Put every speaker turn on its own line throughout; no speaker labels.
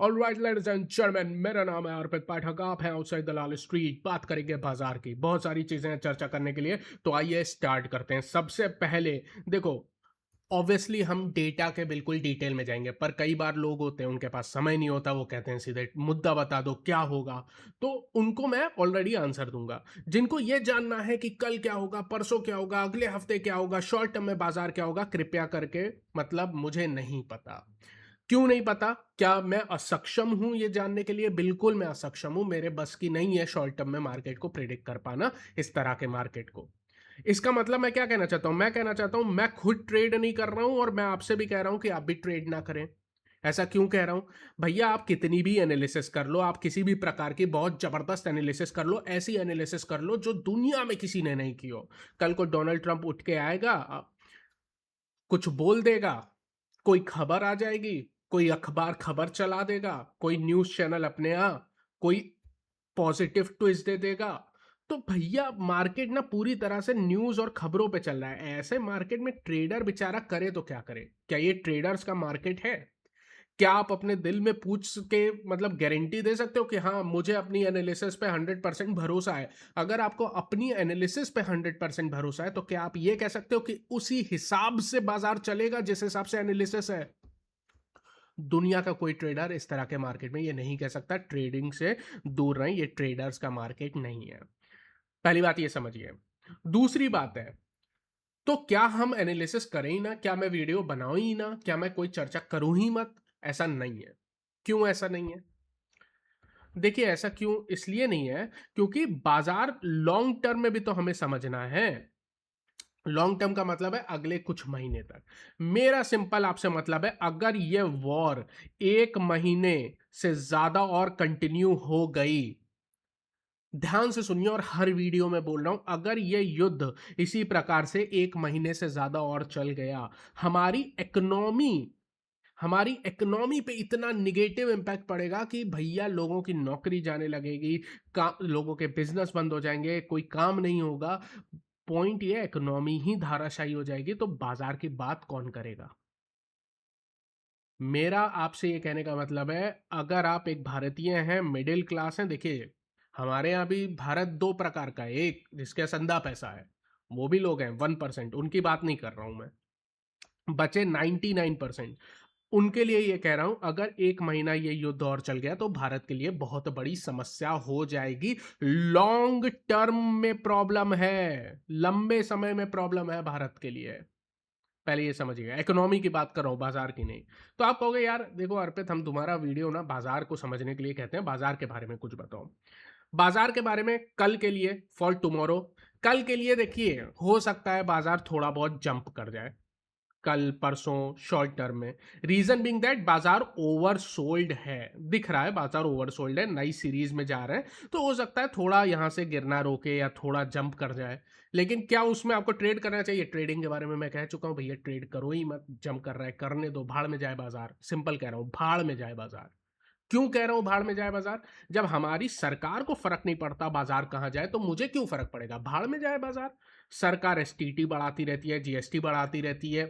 Alright ladies and gentleman, मेरा नाम है अर्पित पाठक। आप हैं आउटसाइड दलाल स्ट्रीट। बात करेंगे बाजार की, बहुत सारी चीजें हैं चर्चा करने के लिए। तो आइए स्टार्ट करते हैं। सबसे पहले देखो, ऑब्वियसली हम डेटा के बिल्कुल डिटेल में जाएंगे, पर कई बार लोग होते हैं उनके पास समय नहीं होता, वो कहते हैं सीधे मुद्दा बता दो क्या होगा। तो उनको मैं ऑलरेडी आंसर दूंगा। जिनको ये जानना है कि कल क्या होगा, परसों क्या होगा, अगले हफ्ते क्या होगा, शॉर्ट टर्म में बाजार क्या होगा, कृपया करके मतलब मुझे नहीं पता। क्यों नहीं पता? क्या मैं असक्षम हूं ये जानने के लिए? बिल्कुल मैं असक्षम हूं। मेरे बस की नहीं है शॉर्ट टर्म में मार्केट को प्रिडिक्ट कर पाना, इस तरह के मार्केट को। इसका मतलब मैं क्या कहना चाहता हूं? मैं कहना चाहता हूं मैं खुद ट्रेड नहीं कर रहा हूं, और मैं आपसे भी कह रहा हूं कि आप भी ट्रेड ना करें। ऐसा क्यों कह रहा हूं? भैया, आप कितनी भी एनालिसिस कर लो, आप किसी भी प्रकार की बहुत जबरदस्त एनालिसिस कर लो, ऐसी एनालिसिस कर लो जो दुनिया में किसी ने नहीं की हो। कल को डोनाल्ड ट्रंप उठ के आएगा, कुछ बोल देगा, कोई खबर आ जाएगी, कोई अखबार खबर चला देगा, कोई न्यूज़ चैनल अपने यहाँ कोई पॉजिटिव ट्विस्ट दे देगा। तो भैया, मार्केट ना पूरी तरह से न्यूज़ और खबरों पे चल रहा है। ऐसे मार्केट में ट्रेडर बेचारा करे तो क्या करे? क्या ये ट्रेडर्स का मार्केट है? क्या आप अपने दिल में पूछ के मतलब गारंटी दे सकते हो कि हाँ, मुझे अपनी एनालिसिस पे 100% भरोसा है? अगर आपको अपनी एनालिसिस पे 100% भरोसा है, तो क्या आप ये कह सकते हो कि उसी हिसाब से बाजार चलेगा जिस हिसाब से एनालिसिस है? दुनिया का कोई ट्रेडर इस तरह के मार्केट में ये नहीं कह सकता। ट्रेडिंग से दूर रहें, ये ट्रेडर्स का मार्केट नहीं है। पहली बात ये समझिए। दूसरी बात है, तो क्या हम एनालिसिस करें ही ना? क्या मैं वीडियो बनाऊं ही ना? क्या मैं कोई चर्चा करूं ही मत? ऐसा नहीं है। क्यों ऐसा नहीं है? देखिए, ऐसा क्यों इसलिए नहीं है, क्योंकि बाजार लॉन्ग टर्म में भी तो हमें समझना है। लॉन्ग टर्म का मतलब है अगले कुछ महीने तक। मेरा सिंपल आपसे मतलब है, अगर ये वॉर 1 महीने से ज्यादा और कंटिन्यू हो गई, ध्यान से सुनिए और हर वीडियो में बोल रहा हूं, अगर ये युद्ध इसी प्रकार से 1 महीने से ज्यादा और चल गया, हमारी इकोनॉमी हमारी इकोनॉमी पे इतना निगेटिव इम्पैक्ट पड़ेगा कि भैया लोगों की नौकरी जाने लगेगी, लोगों के बिजनेस बंद हो जाएंगे, कोई काम नहीं होगा। पॉइंट ये, इकोनॉमी ही धाराशायी हो जाएगी, तो बाजार की बात कौन करेगा? मेरा आपसे ये कहने का मतलब है, अगर आप एक भारतीय हैं, मिडिल क्लास हैं, देखिए हमारे यहाँ भी भारत दो प्रकार का है। एक जिसके संदा पैसा है, वो भी लोग हैं 1%, उनकी बात नहीं कर रहा हूं मैं। बचे 99%, उनके लिए ये कह रहा हूं, अगर 1 महीना ये युद्ध और चल गया तो भारत के लिए बहुत बड़ी समस्या हो जाएगी। लॉन्ग टर्म में प्रॉब्लम है, लंबे समय में प्रॉब्लम है भारत के लिए। पहले ये समझिएगा, इकोनॉमी की बात कर रहा हूं, बाजार की नहीं। तो आप कहोगे यार देखो अर्पित, हम तुम्हारा वीडियो ना बाजार को समझने के लिए कहते हैं, बाजार के बारे में कुछ बताओ। बाजार के बारे में कल के लिए, फॉर टुमारो, कल के लिए देखिए, हो सकता है बाजार थोड़ा बहुत जंप कर जाए कल परसों शॉर्ट टर्म में। रीजन बिंग दैट बाजार ओवर सोल्ड है, दिख रहा है बाजार ओवर सोल्ड है, नई सीरीज में जा रहे हैं, तो हो सकता है थोड़ा यहां से गिरना रोके या थोड़ा जंप कर जाए। लेकिन क्या उसमें आपको ट्रेड करना चाहिए? ट्रेडिंग के बारे में मैं कह चुका हूं, भैया ट्रेड करो ही मत। जंप कर रहा है करने दो, भाड़ में जाए बाजार। सिंपल कह रहा हूं, भाड़ में जाए बाजार। क्यों कह रहा हूं भाड़ में जाए बाजार? जब हमारी सरकार को फर्क नहीं पड़ता बाजार कहां जाए, तो मुझे क्यों फर्क पड़ेगा? भाड़ में जाए बाजार। सरकार एसटीटी बढ़ाती रहती है, जीएसटी बढ़ाती रहती है।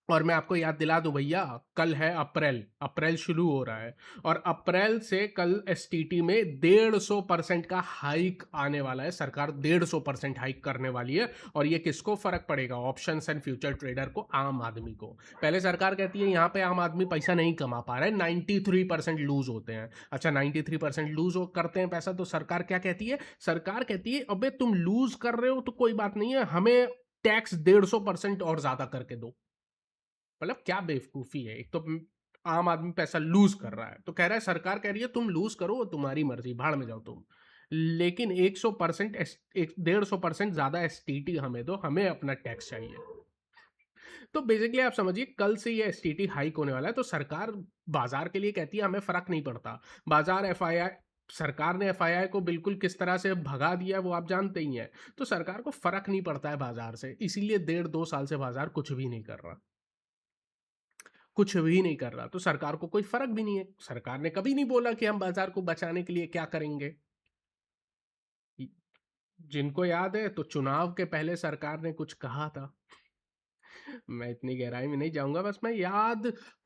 और मैं आपको याद दिला दूं भैया, कल है अप्रैल, अप्रैल शुरू हो रहा है, और अप्रैल से कल एसटीटी में 150% का हाइक आने वाला है। सरकार 150% हाइक करने वाली है। और ये किसको फर्क पड़ेगा? ऑप्शंस एंड फ्यूचर ट्रेडर को, आम आदमी को। पहले सरकार कहती है यहाँ पे आम आदमी पैसा नहीं कमा पा रहा है, 93% लूज होते हैं। अच्छा, 93% लूज करते हैं पैसा, तो सरकार क्या कहती है? सरकार कहती है अबे तुम लूज कर रहे हो तो कोई बात नहीं है, हमें टैक्स 150% और ज्यादा करके दो। मतलब क्या बेवकूफी है! एक तो आम आदमी पैसा लूज कर रहा है, तो कह रहा है, सरकार कह रही है तुम लूज करो, वो तुम्हारी मर्जी, भाड़ में जाओ तुम। लेकिन 100%, 150% ज्यादा एसटीटी हमें दो, हमें अपना टैक्स चाहिए। तो बेसिकली आप समझिए, कल से ये एसटीटी हाइक होने वाला है, तो सरकार बाजार के लिए कहती है हमें फर्क नहीं पड़ता। बाजार एफआईआई, सरकार ने एफआईआई को बिल्कुल किस तरह से भगा दिया है वो आप जानते ही हैं। तो सरकार को फर्क नहीं पड़ता है बाजार से, इसीलिए 1.5-2 साल से बाजार कुछ भी नहीं कर रहा, कुछ भी नहीं कर रहा। तो सरकार को कोई फर्क भी नहीं है। सरकार ने कभी नहीं बोला कि हम बाजार को बचाने के लिए क्या करेंगे। जिनको याद है, तो चुनाव के पहले सरकार ने कुछ कहा था, मैं इतनी गहराई में नहीं जाऊँगा, बस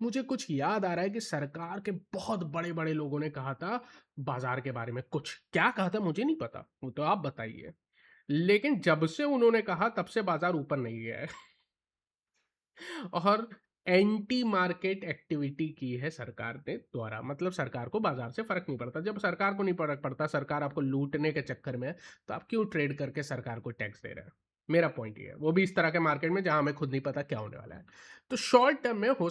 मुझे कुछ याद आ रहा है कि सरकार के बहुत बड़े-बड़े लोगों ने कहा था बाज़ार के बारे में कुछ। क्या कहा था मुझे नहीं पता, वो तो आप बताइए। लेकिन जब से उन्होंने कहा तब से बाज़ार ऊपर नहीं गया है। और एंटी मार्केट एक्टिविटी की है सरकार ने द्वारा, मतलब सरकार को बाजार से फर्क नहीं पड़ता। जब सरकार को नहीं फर्क पड़ता, सरकार आपको लूटने के चक्कर में है, तो आप क्यों ट्रेड करके सरकार को टैक्स दे रहे हैं? मेरा पॉइंट ये है, वो भी इस तरह के मार्केट में जहां हमें खुद नहीं पता क्या होने वाला है। तो शॉर्ट टर्म में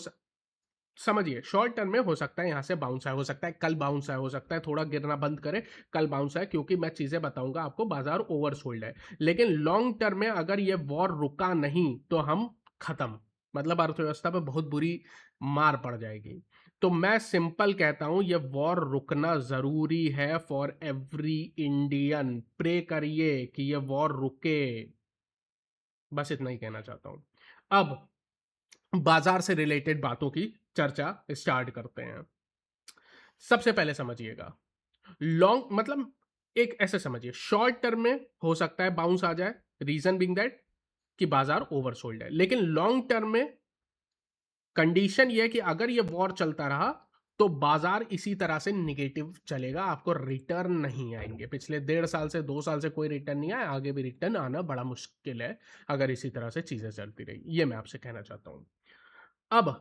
समझिए, शॉर्ट टर्म में हो सकता है यहाँ से बाउंस आए, हो सकता है कल बाउंस आए, हो सकता है थोड़ा गिरना बंद करे, कल बाउंस आए, क्योंकि मैं चीजें बताऊंगा आपको, बाजार ओवरसोल्ड है। लेकिन लॉन्ग टर्म में अगर ये वॉर रुका नहीं तो हम खत्म, मतलब अर्थव्यवस्था पे बहुत बुरी मार पड़ जाएगी। तो मैं सिंपल कहता हूं, ये वॉर रुकना जरूरी है फॉर एवरी इंडियन। प्रे करिए कि ये वॉर रुके, बस इतना ही कहना चाहता हूं। अब बाजार से रिलेटेड बातों की चर्चा स्टार्ट करते हैं। सबसे पहले समझिएगा, लॉन्ग मतलब एक ऐसे समझिए, शॉर्ट टर्म में हो सकता है बाउंस आ जाए, रीजन बिंग दैट कि बाजार ओवरसोल्ड है। लेकिन लॉन्ग टर्म में कंडीशन ये है कि अगर ये वॉर चलता रहा तो बाजार इसी तरह से निगेटिव चलेगा, आपको रिटर्न नहीं आएंगे। पिछले 1.5 साल से 2 साल से कोई रिटर्न नहीं आया, आगे भी रिटर्न आना बड़ा मुश्किल है अगर इसी तरह से चीजें चलती रही। ये मैं आपसे कहना चाहता हूं। अब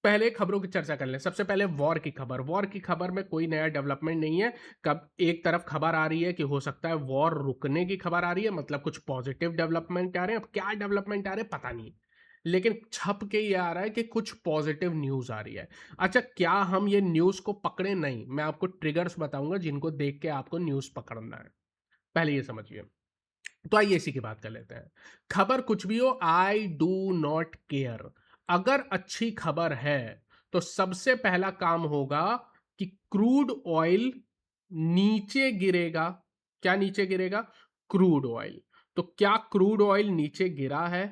पहले खबरों की चर्चा कर लें। सबसे पहले वॉर की खबर। वॉर की खबर में कोई नया डेवलपमेंट नहीं है। कब एक तरफ खबर आ रही है कि हो सकता है वॉर रुकने की खबर आ रही है, मतलब कुछ पॉजिटिव डेवलपमेंट आ रहे हैं। अब क्या डेवलपमेंट आ रहे हैं पता नहीं, लेकिन छप के ये आ रहा है कि कुछ पॉजिटिव न्यूज आ रही है। अच्छा, क्या हम ये न्यूज को पकड़े? नहीं, मैं आपको ट्रिगर्स बताऊंगा जिनको देख के आपको न्यूज पकड़ना है, पहले ये समझिए। तो आइए इसी की बात कर लेते हैं। खबर कुछ भी हो, आई डू नॉट केयर। अगर अच्छी खबर है तो सबसे पहला काम होगा कि क्रूड ऑयल नीचे गिरेगा। क्या नीचे गिरेगा? Crude oil. तो क्या क्रूड ऑयल नीचे गिरा है?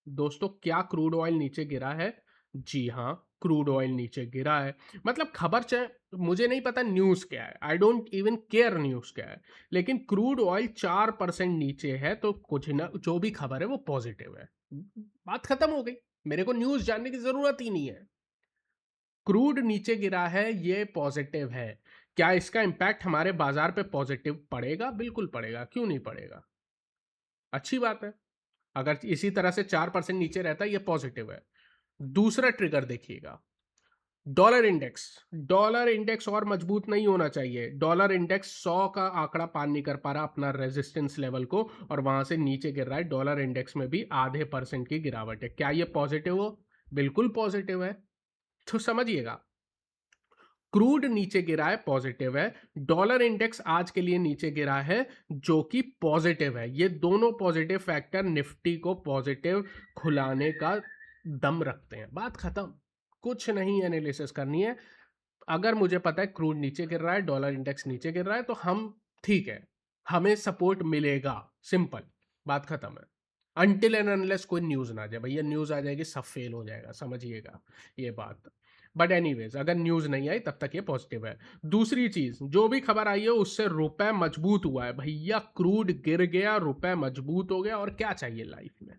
दोस्तों, क्या क्रूड ऑयल नीचे गिरा है? जी हाँ, क्रूड ऑयल नीचे गिरा है। मतलब खबर चाहे, मुझे नहीं पता न्यूज क्या है, I don't even care news क्या है, लेकिन क्रूड ऑयल 4% नीचे है, तो कुछ ना, जो भी खबर है वो पॉजिटिव है। बात खत्म हो गई, मेरे को न्यूज जानने की जरूरत ही नहीं है। क्रूड नीचे गिरा है, ये पॉजिटिव है। क्या इसका इंपैक्ट हमारे बाजार पे पॉजिटिव पड़ेगा? बिल्कुल पड़ेगा, क्यों नहीं पड़ेगा? अच्छी बात है। अगर इसी तरह से 4% नीचे रहता है, ये पॉजिटिव है। दूसरा ट्रिगर देखिएगा, डॉलर इंडेक्स। डॉलर इंडेक्स और मजबूत नहीं होना चाहिए। डॉलर इंडेक्स 100 का आंकड़ा पार नहीं कर पा रहा अपना रेजिस्टेंस लेवल को, और वहां से नीचे गिर रहा है। डॉलर इंडेक्स में भी ½ % की गिरावट है। क्या ये पॉजिटिव हो? बिल्कुल पॉजिटिव है। तो समझिएगा, क्रूड नीचे गिरा है, पॉजिटिव है। डॉलर इंडेक्स आज के लिए नीचे गिरा है, जो कि पॉजिटिव है। ये दोनों पॉजिटिव फैक्टर निफ्टी को पॉजिटिव खुलाने का दम रखते हैं। बात खत्म, कुछ नहीं एनालिसिस करनी है। अगर मुझे पता है क्रूड नीचे गिर रहा है, डॉलर इंडेक्स नीचे गिर रहा है, तो हम ठीक है, हमें सपोर्ट मिलेगा। सिंपल, बात खत्म है। अनटिल एंड अनलेस कोई न्यूज ना आ जाए, भैया न्यूज आ जाएगी सब फेल हो जाएगा, समझिएगा ये बात। बट एनीवेज, अगर न्यूज नहीं आई तब तक ये पॉजिटिव है। दूसरी चीज, जो भी खबर आई है उससे रुपए मजबूत हुआ है। भैया क्रूड गिर गया, रुपए मजबूत हो गया, और क्या चाहिए लाइफ में?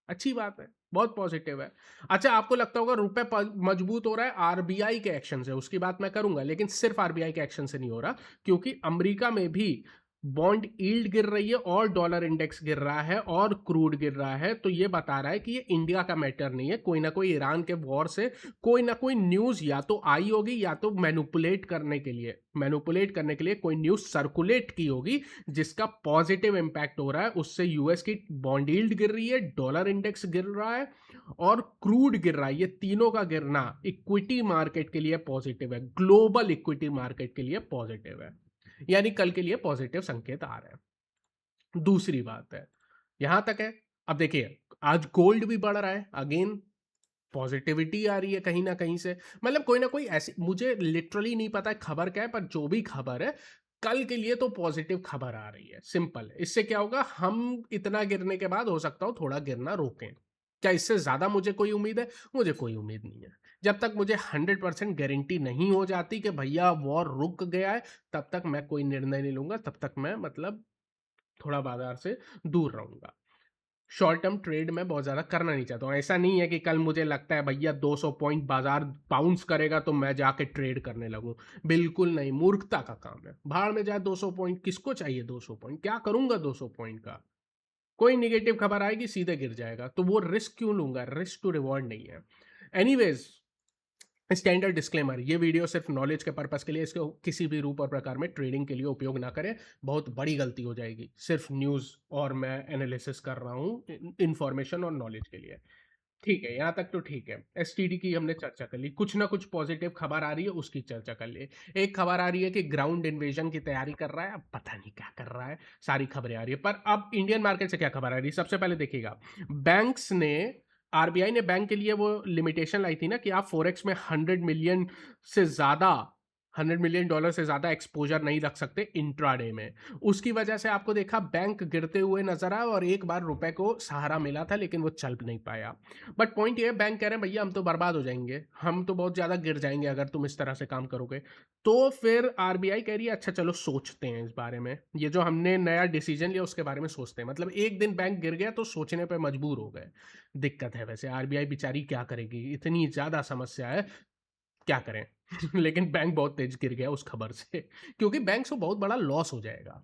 अच्छी बात है, बहुत पॉजिटिव है। अच्छा, आपको लगता होगा रुपए मजबूत हो रहा है आरबीआई के एक्शन से, उसकी बात मैं करूंगा, लेकिन सिर्फ आरबीआई के एक्शन से नहीं हो रहा, क्योंकि अमेरिका में भी बॉन्ड यील्ड गिर रही है, और डॉलर इंडेक्स गिर रहा है, और क्रूड गिर रहा है। तो ये बता रहा है कि ये इंडिया का मैटर नहीं है। कोई ना कोई ईरान के वॉर से कोई ना कोई न्यूज या तो आई होगी, या तो मैनुपुलेट करने के लिए कोई न्यूज सर्कुलेट की होगी, जिसका पॉजिटिव इंपैक्ट हो रहा है। उससे यूएस की बॉन्ड यील्ड गिर रही है, डॉलर इंडेक्स गिर रहा है, और क्रूड गिर रहा है। ये तीनों का गिरना इक्विटी मार्केट के लिए पॉजिटिव है, ग्लोबल इक्विटी मार्केट के लिए पॉजिटिव है, यानी कल के लिए पॉजिटिव संकेत आ रहे हैं। दूसरी बात है, यहां तक है। अब देखिए, आज गोल्ड भी बढ़ रहा है, अगेन पॉजिटिविटी आ रही है कहीं ना कहीं से। मतलब कोई ना कोई ऐसी, मुझे लिटरली नहीं पता है खबर क्या है, पर जो भी खबर है कल के लिए तो पॉजिटिव खबर आ रही है। सिंपल, इससे क्या होगा, हम इतना गिरने के बाद हो सकता हो थोड़ा गिरना रोकें। क्या इससे ज्यादा मुझे कोई उम्मीद है? मुझे कोई उम्मीद नहीं है। जब तक मुझे 100% गारंटी नहीं हो जाती कि भैया वॉर रुक गया है, तब तक मैं कोई निर्णय नहीं लूंगा, तब तक मैं मतलब थोड़ा बाजार से दूर रहूंगा। शॉर्ट टर्म ट्रेड मैं बहुत ज़्यादा करना नहीं चाहता हूँ। ऐसा नहीं है कि कल मुझे लगता है भैया 200 पॉइंट बाजार बाउंस करेगा तो मैं जाके ट्रेड करने लगूँ। बिल्कुल नहीं, मूर्खता का काम है। भाड़ में जाए 200 पॉइंट, किसको चाहिए 200 पॉइंट? क्या करूँगा 200 पॉइंट का? कोई नेगेटिव खबर आएगी सीधे गिर जाएगा, तो वो रिस्क क्यों लूँगा? रिस्क टू रिवॉर्ड नहीं है। एनीवेज़, स्टैंडर्ड डिस्क्लेमर, ये वीडियो सिर्फ नॉलेज के पर्पस के लिए, इसको किसी भी रूप और प्रकार में ट्रेडिंग के लिए उपयोग ना करें, बहुत बड़ी गलती हो जाएगी। सिर्फ न्यूज़ और मैं एनालिसिस कर रहा हूँ इंफॉर्मेशन और नॉलेज के लिए। ठीक है, यहाँ तक तो ठीक है। एसटीडी की हमने चर्चा कर ली, कुछ ना कुछ पॉजिटिव खबर आ रही है उसकी चर्चा कर ली। एक खबर आ रही है कि ग्राउंड इन्वेजन की तैयारी कर रहा है, अब पता नहीं क्या कर रहा है, सारी खबरें आ रही है। पर अब इंडियन मार्केट से क्या खबर आ रही है? सबसे पहले देखिएगा, बैंक्स ने, आरबीआई ने बैंक के लिए वो लिमिटेशन लाई थी ना कि आप फोरेक्स में 100 मिलियन से ज़्यादा, $100 मिलियन से ज़्यादा एक्सपोजर नहीं रख सकते इंट्राडे में। उसकी वजह से आपको देखा बैंक गिरते हुए नजर आया और एक बार रुपए को सहारा मिला था लेकिन वो चल नहीं पाया। बट पॉइंट ये है, बैंक कह रहे हैं भैया हम तो बर्बाद हो जाएंगे, हम तो बहुत ज़्यादा गिर जाएंगे अगर तुम इस तरह से काम करोगे। तो फिर आरबीआई कह रही है अच्छा चलो सोचते हैं इस बारे में, ये जो हमने नया डिसीजन लिया उसके बारे में सोचते हैं। मतलब एक दिन बैंक गिर गया तो सोचने पे मजबूर हो गए। दिक्कत है वैसे, आरबीआई बेचारी क्या करेगी, इतनी ज़्यादा समस्या है, क्या करें। लेकिन बैंक बहुत तेज गिर गया उस खबर से, क्योंकि बैंक को बहुत बड़ा लॉस हो जाएगा।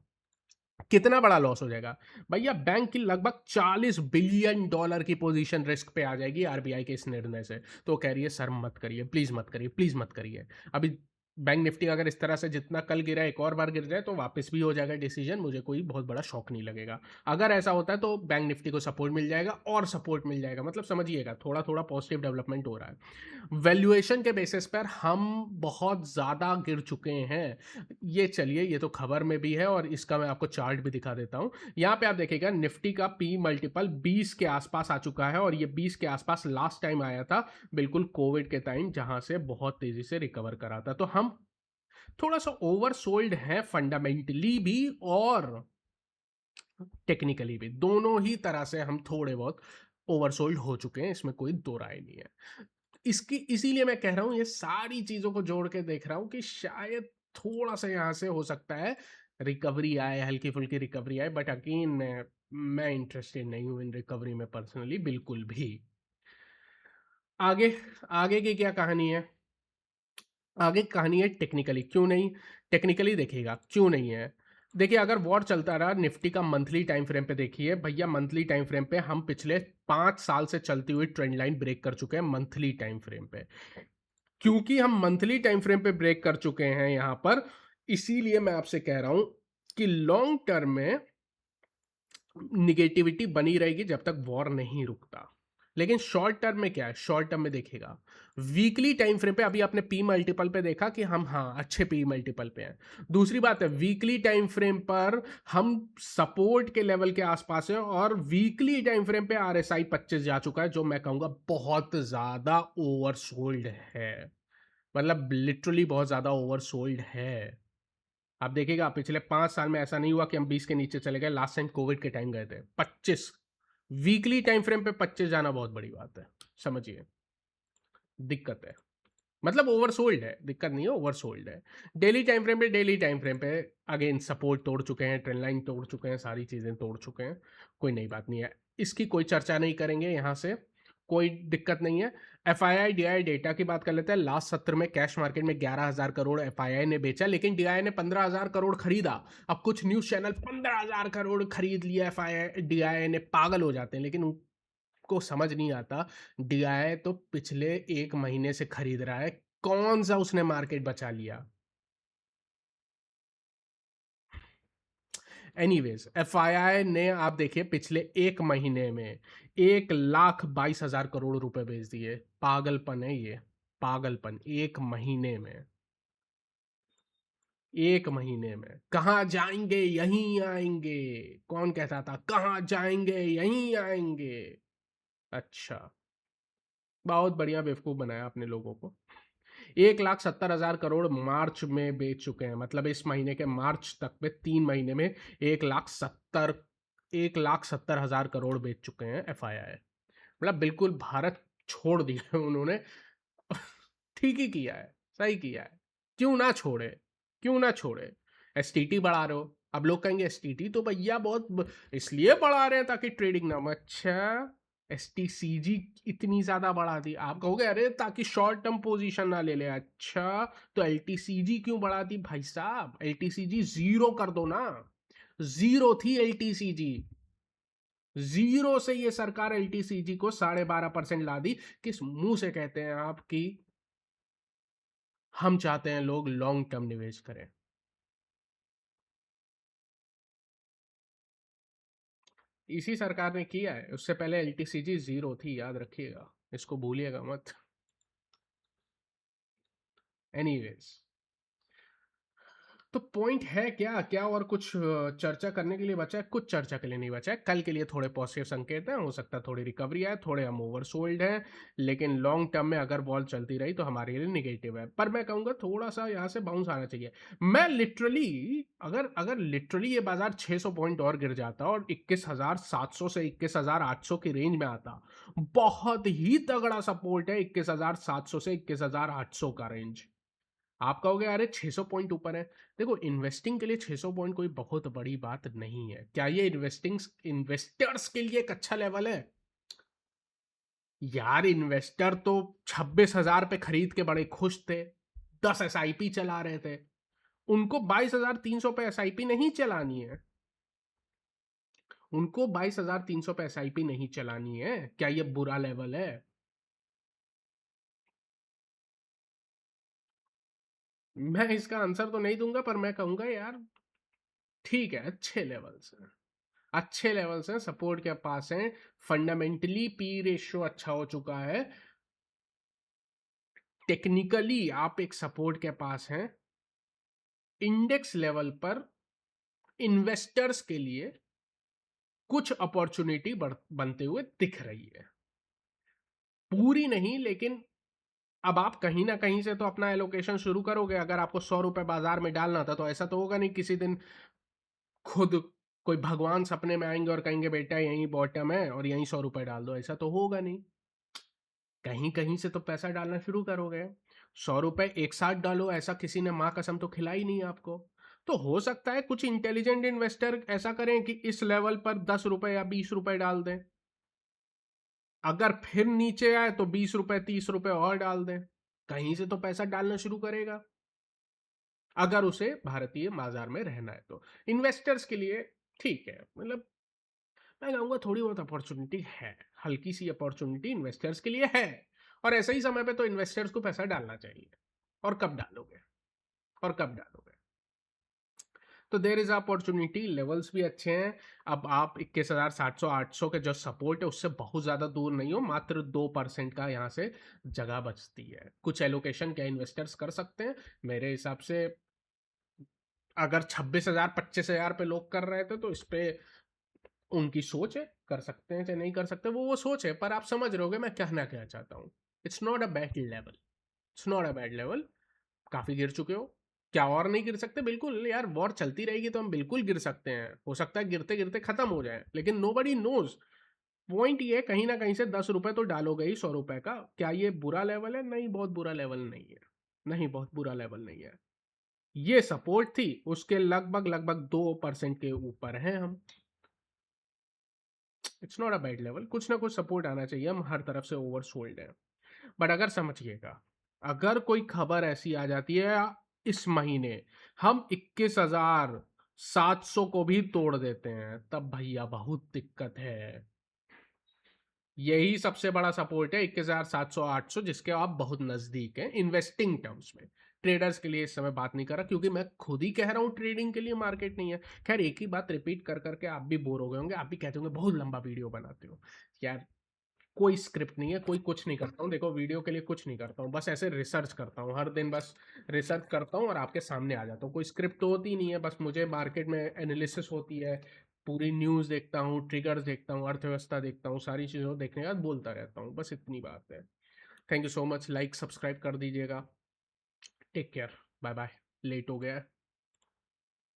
कितना बड़ा लॉस हो जाएगा भैया? बैंक की लगभग $40 बिलियन की पोजीशन रिस्क पे आ जाएगी आरबीआई के इस निर्णय से। तो कह रही है सर मत करिए, प्लीज मत करिए, प्लीज मत करिए। अभी बैंक निफ्टी अगर इस तरह से जितना कल गिरा एक और बार गिर जाए तो वापस भी हो जाएगा डिसीजन, मुझे कोई बहुत बड़ा शौक नहीं लगेगा। अगर ऐसा होता है तो बैंक निफ्टी को सपोर्ट मिल जाएगा और सपोर्ट मिल जाएगा, मतलब समझिएगा थोड़ा थोड़ा पॉजिटिव डेवलपमेंट हो रहा है। वैल्यूएशन के बेसिस पर हम बहुत ज़्यादा गिर चुके हैं। ये चलिए, ये तो खबर में भी है और इसका मैं आपको चार्ट भी दिखा देता हूं। यहाँ पे आप देखिएगा निफ्टी का पी मल्टीपल 20 के आसपास आ चुका है और ये 20 के आसपास लास्ट टाइम आया था बिल्कुल कोविड के टाइम, जहां से बहुत तेजी से रिकवर करा था। तो हम थोड़ा सा ओवर सोल्ड है फंडामेंटली भी और टेक्निकली भी, दोनों ही तरह से हम थोड़े बहुत ओवरसोल्ड हो चुके हैं, इसमें कोई दो राय नहीं है। इसकी इसीलिए मैं कह रहा हूं, ये सारी चीजों को जोड़ के देख रहा हूं कि शायद थोड़ा सा यहां से हो सकता है रिकवरी आए, हल्की फुल्की रिकवरी आए। बट अगेन मैं इंटरेस्टेड नहीं हूं इन रिकवरी में पर्सनली, बिल्कुल भी। आगे, आगे की क्या कहानी है? आगे कहानी है टेक्निकली क्यों नहीं। टेक्निकली देखिएगा क्यों नहीं है। देखिए अगर वॉर चलता रहा, निफ्टी का मंथली टाइम फ्रेम पे देखिए भैया, मंथली टाइम फ्रेम पे हम पिछले 5 साल से चलती हुई ट्रेंड लाइन ब्रेक कर चुके हैं मंथली टाइम फ्रेम पे। क्योंकि हम मंथली टाइम फ्रेम पे ब्रेक कर चुके हैं यहां पर, इसीलिए मैं आपसे कह रहा हूं कि लॉन्ग टर्म में निगेटिविटी बनी रहेगी जब तक वॉर नहीं रुकता। लेकिन शॉर्ट टर्म में क्या है? शॉर्ट टर्म में देखिएगा वीकली टाइम फ्रेम पे, अभी आपने पी मल्टीपल पे देखा कि हम हाँ अच्छे पी मल्टीपल पे हैं। दूसरी बात है वीकली टाइम फ्रेम पर हम सपोर्ट के लेवल के आसपास हैं और वीकली टाइम फ्रेम पे आरएसआई 25 जा चुका है, जो मैं कहूंगा बहुत ज्यादा ओवरसोल्ड है। मतलब लिटरली बहुत ज्यादा ओवरसोल्ड है। आप देखिएगा पिछले 5 साल में ऐसा नहीं हुआ कि हम 20 के नीचे चले गए, लास्ट टाइम कोविड के टाइम गए थे 25। वीकली टाइम फ्रेम पे 25 जाना बहुत बड़ी बात है, समझिए। दिक्कत है, मतलब ओवरसोल्ड है, दिक्कत नहीं है, ओवरसोल्ड है। डेली टाइम फ्रेम पे, डेली टाइम फ्रेम पे अगेन सपोर्ट तोड़ चुके हैं, ट्रेंड लाइन तोड़ चुके हैं, सारी चीज़ें तोड़ चुके हैं। कोई नई बात नहीं है, इसकी कोई चर्चा नहीं करेंगे यहाँ से, कोई दिक्कत नहीं है। एफआईआई डीआई डेटा की बात कर लेते हैं। लास्ट सत्र में कैश मार्केट में 11,000 करोड़ एफआईआई ने बेचा, लेकिन डीआई ने 15,000 करोड़ खरीदा। अब कुछ न्यूज चैनल 15,000 करोड़ खरीद लिया एफआईआई डीआई ने, पागल हो जाते हैं, लेकिन को समझ नहीं आता डीआई तो पिछले 1 महीने से खरीद रहा है, कौन सा उसने मार्केट बचा लिया। एनीवेज, एफआईआई ने आप देखिए पिछले 1 महीने में 1,22,000 करोड़ रुपए बेच दिए। पागलपन है ये, पागलपन। 1 महीने में, 1 महीने में कहाँ जाएंगे यहीं आएंगे। कौन कहता था कहाँ जाएंगे यहीं आएंगे? अच्छा, बहुत बढ़िया बेवकूफ बनाया अपने लोगों को। 1,70,000 करोड़ मार्च में बेच चुके हैं, मतलब इस महीने के मार्च तक में 3 महीने में 1,70,000 करोड़ बेच चुके हैं एफआईआई। मतलब बिल्कुल भारत छोड़ दिया उन्होंने। ठीक ही किया है, सही किया है। क्यों ना छोड़े, क्यों ना छोड़े। एसटीटी बढ़ा रहे हो, अब लोग कहेंगे एसटीटी तो भैया बहुत इसलिए बढ़ा रहे हैं ताकि ट्रेडिंग ना हो। अच्छा, एसटीसीजी इतनी ज्यादा बढ़ा दी, आप कहोगे अरे ताकि शॉर्ट टर्म पोजीशन ना ले ले। अच्छा, तो एलटीसीजी क्यों बढ़ा दी भाई साहब? एलटीसीजी जीरो कर दो ना, जीरो थी एलटीसीजी, जीरो से ये सरकार एलटीसीजी को 12.5% ला दी। किस मुंह से कहते हैं आप कि हम चाहते हैं लोग लॉन्ग टर्म निवेश करें? इसी सरकार ने किया है, उससे पहले एलटीसीजी जीरो थी, याद रखिएगा, इसको भूलिएगा मत। एनीवेज, तो पॉइंट है क्या क्या और कुछ चर्चा करने के लिए बचा है? कुछ चर्चा के लिए नहीं बचा है। कल के लिए थोड़े पॉजिटिव संकेत हैं, हो सकता है थोड़ी रिकवरी आए, थोड़े हम ओवरसोल्ड हैं, लेकिन लॉन्ग टर्म में अगर बॉल चलती रही तो हमारे लिए निगेटिव है। पर मैं कहूंगा थोड़ा सा यहाँ से बाउंस आना चाहिए। मैं लिटरली, अगर अगर लिटरली ये बाजार 600 पॉइंट और गिर जाता और 21,700 से 21,800 की रेंज में आता, बहुत ही तगड़ा सपोर्ट है 21,700 से 21,800 का रेंज। आप कहोगे अरे 600 पॉइंट ऊपर है। देखो, इन्वेस्टिंग के लिए 600 पॉइंट कोई बहुत बड़ी बात नहीं है। क्या ये इन्वेस्टर्स के लिए एक अच्छा लेवल है? यार, इन्वेस्टर तो 26,000 पे खरीद के बड़े खुश थे, 10 एसआईपी चला रहे थे। उनको 22,300 पे एसआईपी नहीं चलानी है, उनको 22,300 पे एसआईपी नहीं चलानी है। क्या ये बुरा लेवल है? मैं इसका आंसर तो नहीं दूंगा, पर मैं कहूंगा यार ठीक है, अच्छे लेवल्स हैं, अच्छे लेवल्स हैं, सपोर्ट के पास हैं। फंडामेंटली पी रेशियो अच्छा हो चुका है, टेक्निकली आप एक सपोर्ट के पास हैं। इंडेक्स लेवल पर इन्वेस्टर्स के लिए कुछ अपॉर्चुनिटी बनते हुए दिख रही है, पूरी नहीं, लेकिन अब आप कहीं ना कहीं से तो अपना एलोकेशन शुरू करोगे। अगर आपको 100 रुपए बाजार में डालना था, तो ऐसा तो होगा नहीं किसी दिन खुद कोई भगवान सपने में आएंगे और कहेंगे बेटा यही बॉटम है और यही 100 रुपए डाल दो। ऐसा तो होगा नहीं, कहीं कहीं से तो पैसा डालना शुरू करोगे। 100 रुपए एक साथ डालो, ऐसा किसी ने माँ कसम तो खिलाई नहीं आपको। तो हो सकता है कुछ इंटेलिजेंट इन्वेस्टर ऐसा करें कि इस लेवल पर 10 रुपए या 20 रुपए डाल दें, अगर फिर नीचे आए तो 20 रुपए 30 रुपए और डाल दें। कहीं से तो पैसा डालना शुरू करेगा, अगर उसे भारतीय बाजार में रहना है तो। इन्वेस्टर्स के लिए ठीक है, मतलब मैं कहूँगा थोड़ी बहुत अपॉर्चुनिटी है, हल्की सी अपॉर्चुनिटी इन्वेस्टर्स के लिए है। और ऐसे ही समय पे तो इन्वेस्टर्स को पैसा डालना चाहिए। और कब डालोगे, और कब डालोगे? तो देर इज अपॉर्चुनिटी, लेवल्स भी अच्छे हैं। अब आप 21,700 800 के जो सपोर्ट है उससे बहुत ज़्यादा दूर नहीं हो, मात्र 2% का यहाँ से जगह बचती है। कुछ एलोकेशन क्या इन्वेस्टर्स कर सकते हैं मेरे हिसाब से। अगर 26,000 25,000 पे लोग कर रहे थे तो इस पे उनकी सोच है, कर सकते हैं चाहे नहीं कर सकते, वो सोच है। पर आप समझ रहे होगे मैं कहना क्या चाहता हूँ। It's not a bad level, it's not a bad level. काफी गिर चुके हो, क्या और नहीं गिर सकते? बिल्कुल यार, वॉर चलती रहेगी तो हम बिल्कुल गिर सकते हैं, हो सकता है गिरते गिरते खत्म हो जाए, लेकिन नो बडी नोज। पॉइंट ये कहीं ना कहीं से 10 रुपए तो डालोगे ही 100 रुपए का। क्या ये बुरा लेवल है? नहीं, बहुत बुरा लेवल नहीं है, नहीं बहुत बुरा लेवल नहीं है। ये सपोर्ट थी, उसके लगभग लगभग 2% के ऊपर हैं हम। It's not a bad level, कुछ ना कुछ सपोर्ट आना चाहिए, हम हर तरफ से ओवरसोल्ड हैं। बट अगर समझिएगा, अगर कोई खबर ऐसी आ जाती है इस महीने हम 21,700 को भी तोड़ देते हैं, तब भैया बहुत दिक्कत है। यही सबसे बड़ा सपोर्ट है 21,700 800, जिसके आप बहुत नजदीक हैं इन्वेस्टिंग टर्म्स में। ट्रेडर्स के लिए इस समय बात नहीं कर रहा, क्योंकि मैं खुद ही कह रहा हूँ ट्रेडिंग के लिए मार्केट नहीं है। खैर, एक ही बात रिपीट कर करके आप भी बोर हो गए होंगे, आप भी कहते होंगे बहुत लंबा वीडियो बनाते हो। यार, कोई स्क्रिप्ट नहीं है, कोई कुछ नहीं करता हूँ। देखो, वीडियो के लिए कुछ नहीं करता हूँ, बस ऐसे रिसर्च करता हूँ हर दिन, बस रिसर्च करता हूँ और आपके सामने आ जाता हूँ। कोई स्क्रिप्ट तो होती नहीं है, बस मुझे मार्केट में एनालिसिस होती है, पूरी न्यूज़ देखता हूँ, ट्रिगर्स देखता हूँ, अर्थव्यवस्था देखता हूँ, सारी चीज़ों देखने के बाद बोलता रहता हूँ, बस इतनी बात है। Thank you so much, like subscribe कर दीजिएगा। Take care, bye bye. Late हो गया है।